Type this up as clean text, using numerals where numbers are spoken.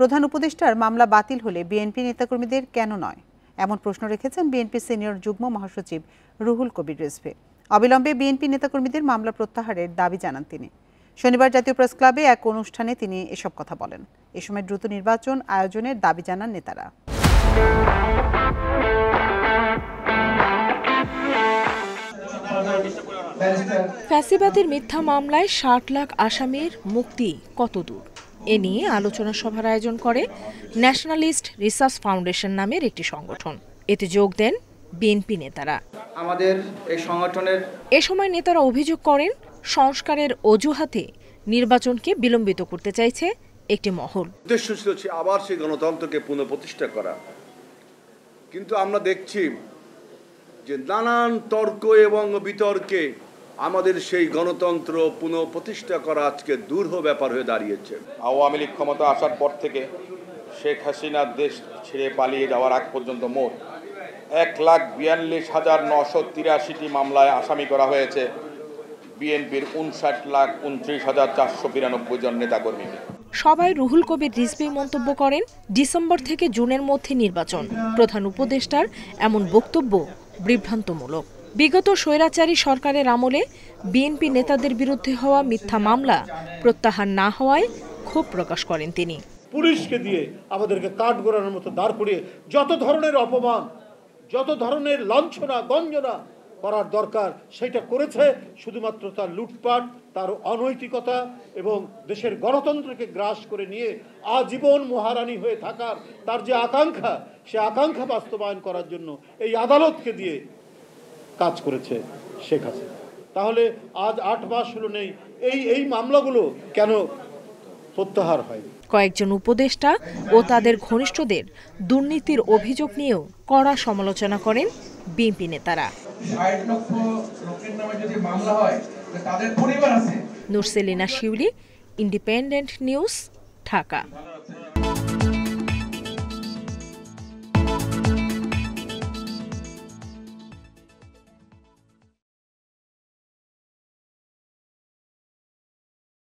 প্রধান উপদেষ্টার মামলা বাতিল হলে বিএনপি নেতাকর্মীদের কেন নয়, এমন প্রশ্ন রেখেছেন বিএনপি সিনিয়র যুগ্ম মহাসচিব রুহুল কবির রিজভী। অবিলম্বে বিএনপি নেতাকর্মীদের মামলা প্রত্যাহারের দাবি জানান তিনি। শনিবার জাতীয় প্রেস ক্লাবে এক অনুষ্ঠানে তিনি এসব কথা বলেন। এ সময় দ্রুত নির্বাচন আয়োজনের দাবি জানান নেতারা। ফ্যাসিবাদের মিথ্যা মামলায় ৬০ লাখ আসামির মুক্তি কতদূর, এ নিয়ে আলোচনা সভার আয়োজন করে ন্যাশনালিস্ট রিসার্চ ফাউন্ডেশন নামের একটি সংগঠন। এতে যোগ দেন বিএনপি নেতারা। আমাদের এই সংগঠনের এ সময় নেতারা অভিযোগ করেন, সংস্কারের অজুহাতে নির্বাচনকে বিলম্বিত করতে চাইছে একটি মহল। উদ্দেশ্য ছিল আবার সেই গণতন্ত্রকে পুনঃপ্রতিষ্ঠা করা, কিন্তু আমরা দেখছি যে নানান তর্ক এবং বিতর্কে আমাদের সেই গণতন্ত্র পুনঃপ্রতিষ্ঠা করা আজকে দুরূহ ব্যাপার হয়ে দাঁড়িয়েছে। আওয়ামী লীগ ক্ষমতা আসার পর থেকে শেখ হাসিনার দেশ ছেড়ে পালিয়ে যাওয়ার আগ পর্যন্ত মোট ১,৪২,৯৮৩টি মামলায় আসামি করা হয়েছে বিএনপির ৫৯,২৯,৪৯২ জন নেতাকর্মীকে। সবাই রুহুল কবির রিজভী মন্তব্য করেন, ডিসেম্বর থেকে জুনের মধ্যে নির্বাচন। প্রধান উপদেষ্টার এমন বক্তব্য বিভ্রান্তমূলক। বিগত স্বৈরাচারী সরকারের আমলে বিএনপি নেতাদের বিরুদ্ধে হওয়া মিথ্যা মামলা প্রত্যাহার না হওয়ায় ক্ষোভ প্রকাশ করেন তিনি। পুলিশকে দিয়ে আমাদেরকে কাঠগড়ানোর মতো দাঁড় করিয়ে যত ধরনের অপমান, যত ধরনের লাঞ্ছনা গঞ্জনা করার দরকার সেটা করেছে। শুধুমাত্র তার লুটপাট, তার অনৈতিকতা এবং দেশের গণতন্ত্রকে গ্রাস করে নিয়ে আজীবন মহারানী হয়ে থাকার তার যে আকাঙ্ক্ষা, সে আকাঙ্ক্ষা বাস্তবায়ন করার জন্য এই আদালতকে দিয়ে কাজ করেছে শেখ হাসিনা। তাহলে আজ ৮ মাস হলো নেই, এই মামলাগুলো কেন প্রত্যাহার হয়? কয়েকজন উপদেষ্টা ও তাদের ঘনিষ্ঠদের দুর্নীতির অভিযোগ নিয়েও কড়া সমালোচনা করেন বিএনপি নেতারা। নুরসেলিনা শিউলি, ইন্ডিপেন্ডেন্ট নিউজ, ঢাকা।